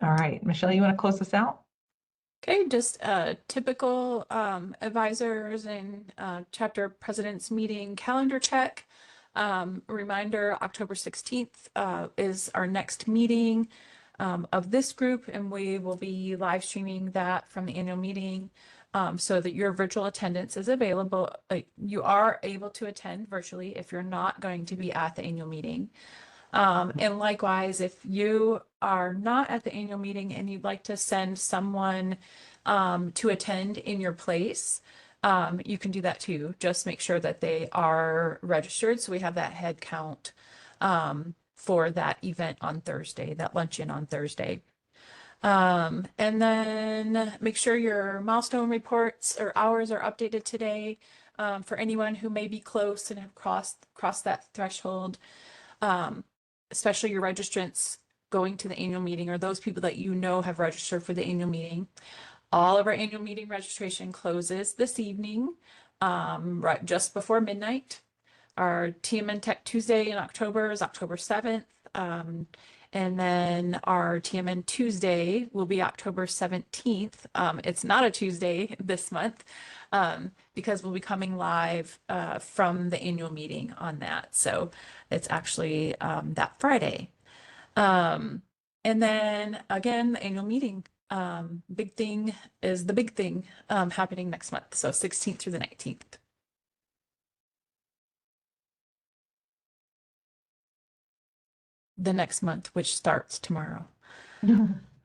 All right, Michelle, you want to close this out?
Okay, just typical advisors and chapter presidents meeting calendar check. Reminder, October 16th is our next meeting of this group, and we will be live streaming that from the annual meeting so that your virtual attendance is available. You are able to attend virtually if you're not going to be at the annual meeting. And likewise, if you are not at the annual meeting and you'd like to send someone to attend in your place, you can do that too. Just make sure that they are registered. So we have that head count for that event on Thursday, that luncheon on Thursday. And then make sure your milestone reports or hours are updated today for anyone who may be close and have crossed that threshold, especially your registrants going to the annual meeting or those people that you know have registered for the annual meeting. All of our annual meeting registration closes this evening, right just before midnight. Our TMN Tech Tuesday in October is October 7th. And then our TMN Tuesday will be October 17th. It's not a Tuesday this month because we'll be coming live from the annual meeting on that. So it's actually that Friday. And then again, the annual meeting, big thing is the big thing happening next month. So 16th through the 19th. The next month, which starts tomorrow.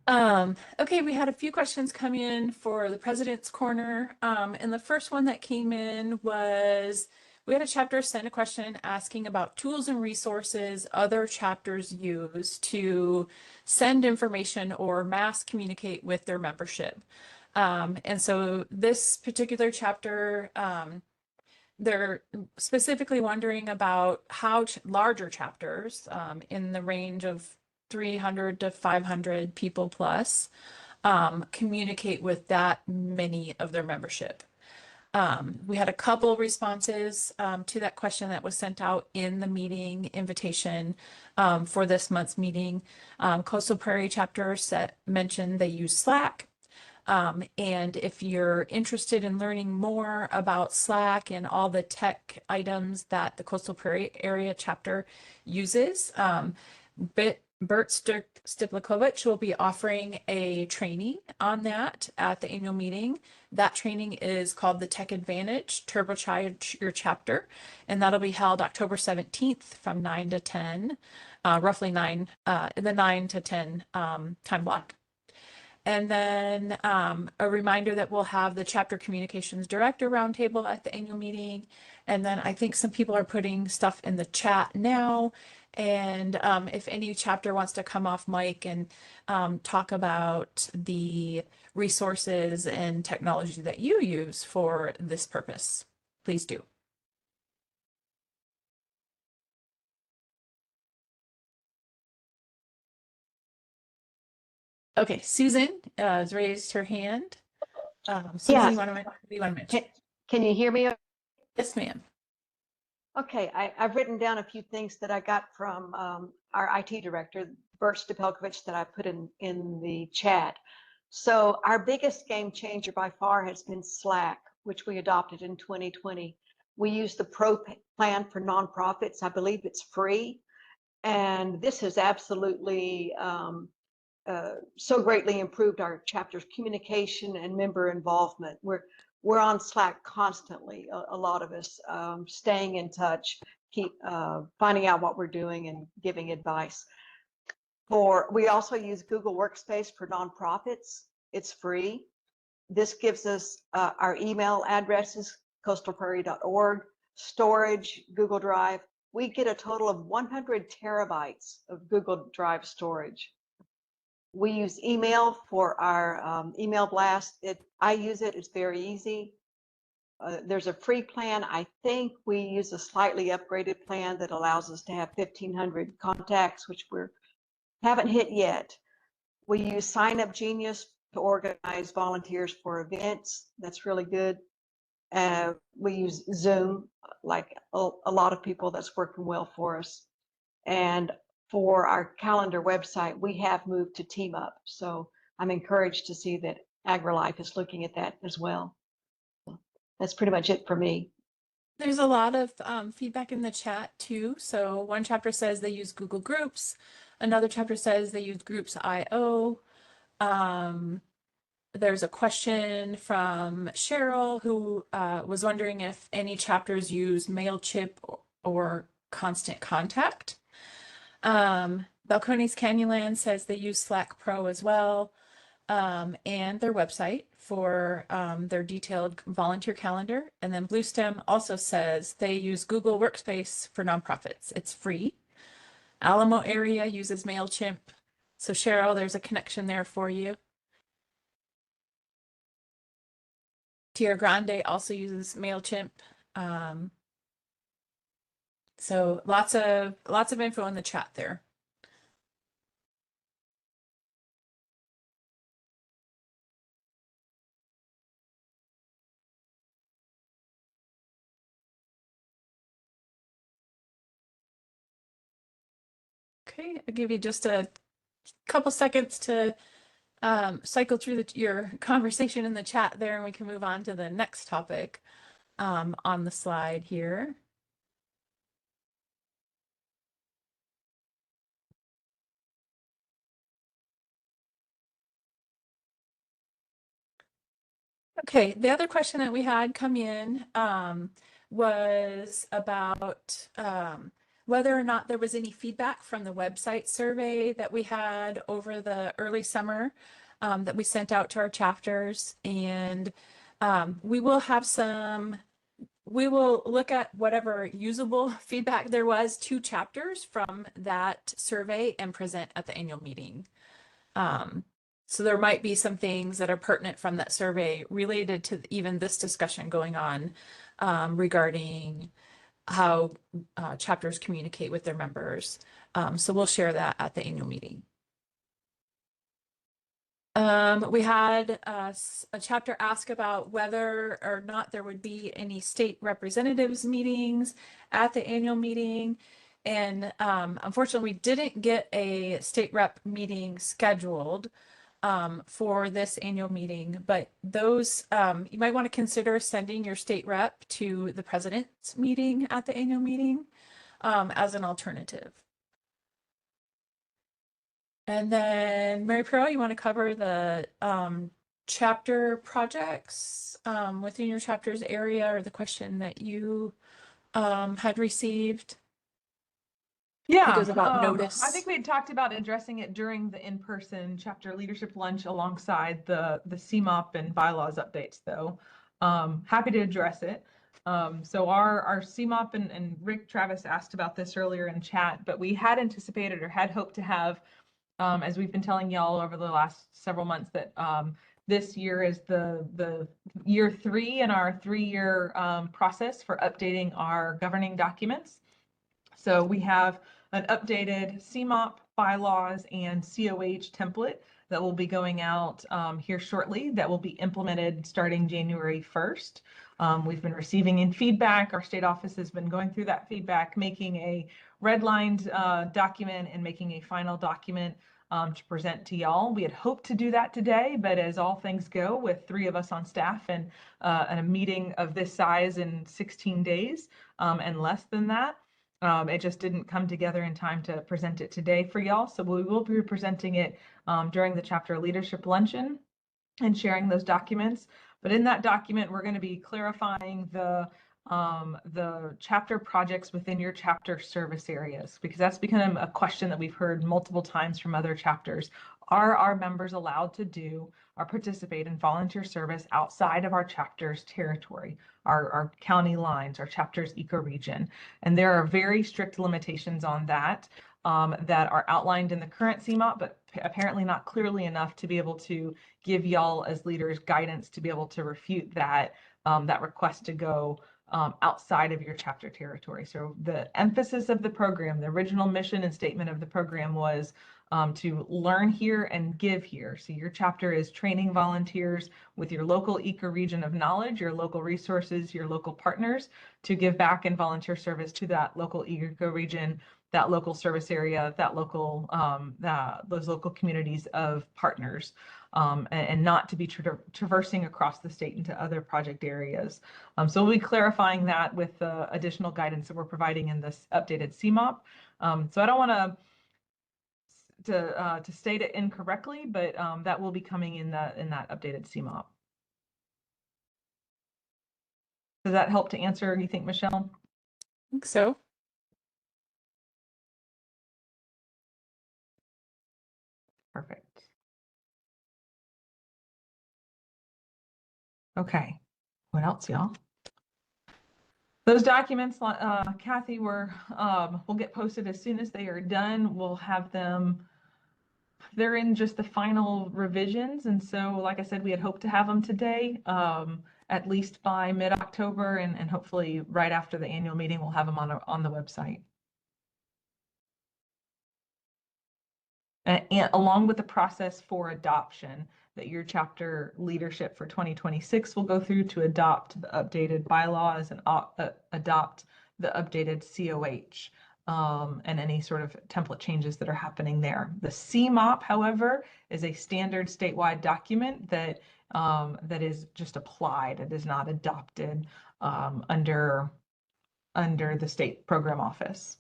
Okay, we had a few questions come in for the President's Corner. And the first one that came in was, we had a chapter send a question asking about tools and resources other chapters use to send information or mass communicate with their membership. And so this particular chapter, they're specifically wondering about how larger chapters in the range of 300 to 500 people plus communicate with that many of their membership. We had a couple responses to that question that was sent out in the meeting invitation for this month's meeting. Coastal Prairie chapter mentioned they use Slack. And if you're interested in learning more about Slack and all the tech items that the Coastal Prairie area chapter uses, Bert Stiplikovich will be offering a training on that at the annual meeting. That training is called the Tech Advantage Turbocharge Your Chapter, and that'll be held October 17th from 9 to 10, roughly 9, in the 9 to 10 time block. And then a reminder that we'll have the chapter communications director roundtable at the annual meeting. And then I think some people are putting stuff in the chat now. And if any chapter wants to come off mic and talk about the resources and technology that you use for this purpose, please do. Okay, Susan has raised her hand. Susan,
Yes.
you want to mention?
Can you hear me?
Yes, ma'am.
Okay, I've written down a few things that I got from our IT director, Bert Stepelkovich, that I put in the chat. So our biggest game changer by far has been Slack, which we adopted in 2020. We use the Pro plan for nonprofits. I believe it's free. And this has absolutely so greatly improved our chapter's communication and member involvement. We're on Slack constantly, a lot of us, staying in touch, keep finding out what we're doing and giving advice. We also use Google Workspace for nonprofits. It's free. This gives us our email addresses, coastalprairie.org, storage, Google Drive. We get a total of 100 terabytes of Google Drive storage. We use email for our email blast. I use it. It's very easy. There's a free plan. I think we use a slightly upgraded plan that allows us to have 1,500 contacts, which we haven't hit yet. We use Sign Up Genius to organize volunteers for events. That's really good. We use Zoom, like a lot of people. That's working well for us. And for our calendar website, we have moved to Team Up. So I'm encouraged to see that AgriLife is looking at that as well. That's pretty much it for me.
There's a lot of feedback in the chat too. So one chapter says they use Google Groups. Another chapter says they use Groups.io. There's a question from Cheryl who was wondering if any chapters use MailChimp or Constant Contact. Balcones Canyonland says they use Slack Pro as well, and their website for their detailed volunteer calendar. And then Bluestem also says they use Google Workspace for nonprofits. It's free. Alamo area uses MailChimp. So Cheryl, there's a connection there for you. Tierra Grande also uses MailChimp. So lots of info in the chat there. Okay, I'll give you just a couple seconds to cycle through your conversation in the chat there, and we can move on to the next topic on the slide here. Okay, the other question that we had come in was about whether or not there was any feedback from the website survey that we had over the early summer that we sent out to our chapters. And we will look at whatever usable feedback there was to chapters from that survey and present at the annual meeting. So there might be some things that are pertinent from that survey related to even this discussion going on regarding how chapters communicate with their members. So we'll share that at the annual meeting. We had a chapter ask about whether or not there would be any state representatives meetings at the annual meeting. And unfortunately, we didn't get a state rep meeting scheduled for this annual meeting, but those, you might want to consider sending your state rep to the president's meeting at the annual meeting as an alternative. And then Mary Pearl, you want to cover the chapter projects within your chapter's area, or the question that you had received? I think it was about notice.
I think we had talked about addressing it during the in-person chapter leadership lunch alongside the CMOP and bylaws updates, though. Happy to address it. So our CMOP and Rick Travis asked about this earlier in chat, but we had anticipated or had hoped to have, as we've been telling y'all over the last several months, that this year is the year 3 in our 3-year process for updating our governing documents. So we have an updated CMOP, bylaws, and COH template that will be going out here shortly that will be implemented starting January 1st. We've been receiving feedback. Our state office has been going through that feedback, making a redlined document and making a final document to present to y'all. We had hoped to do that today, but as all things go, with 3 of us on staff and a meeting of this size in 16 days and less than that, it just didn't come together in time to present it today for y'all. So we will be presenting it during the chapter leadership luncheon and sharing those documents. But in that document, we're going to be clarifying the chapter projects within your chapter service areas, because that's become a question that we've heard multiple times from other chapters. Are our members allowed to do or participate in volunteer service outside of our chapter's territory, our county lines, our chapter's ecoregion? And there are very strict limitations on that that are outlined in the current CMOP, but apparently not clearly enough to be able to give y'all as leaders guidance to be able to refute that that request to go outside of your chapter territory. So the emphasis of the program, the original mission and statement of the program was to learn here and give here. So your chapter is training volunteers with your local ecoregion of knowledge, your local resources, your local partners to give back in volunteer service to that local ecoregion, that local service area, that local those local communities of partners, and not to be traversing across the state into other project areas. So we'll be clarifying that with the additional guidance that we're providing in this updated CMOP. So I don't want to state it incorrectly, but that will be coming in that updated CMOP. Does that help to answer, you think, Michelle?
I think so.
Okay, what else, y'all? Those documents, Kathy, will get posted as soon as they are done. We'll have them, they're in just the final revisions. And so, like I said, we had hoped to have them today, at least by mid-October, and hopefully right after the annual meeting, we'll have them on the website. And along with the process for adoption that your chapter leadership for 2026 will go through to adopt the updated bylaws and adopt the updated COH, and any sort of template changes that are happening there. The CMOP, however, is a standard statewide document that that is just applied. It is not adopted under the state program office.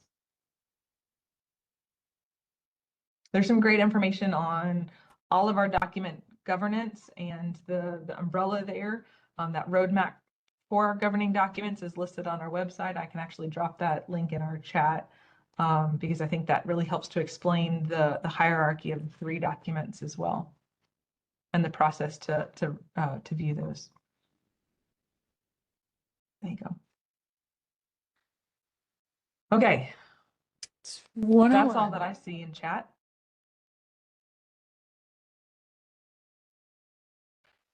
There's some great information on all of our document governance and the umbrella there. That roadmap for our governing documents is listed on our website. I can actually drop that link in our chat, because I think that really helps to explain the hierarchy of the 3 documents as well, and the process to view those. There you go. Okay,
It's 101.
that's all that I see in chat.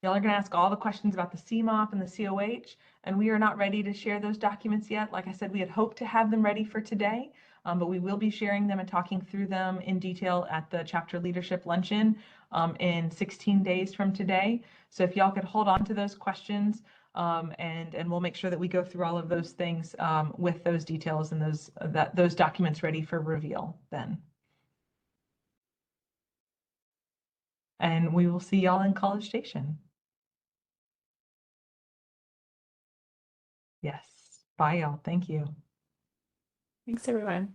Y'all are going to ask all the questions about the CMOP and the COH, and we are not ready to share those documents yet. Like I said, we had hoped to have them ready for today, but we will be sharing them and talking through them in detail at the chapter leadership luncheon in 16 days from today. So if y'all could hold on to those questions, and we'll make sure that we go through all of those things with those details and those documents ready for reveal then. And we will see y'all in College Station. Yes. Bye, y'all. Thank you.
Thanks, everyone.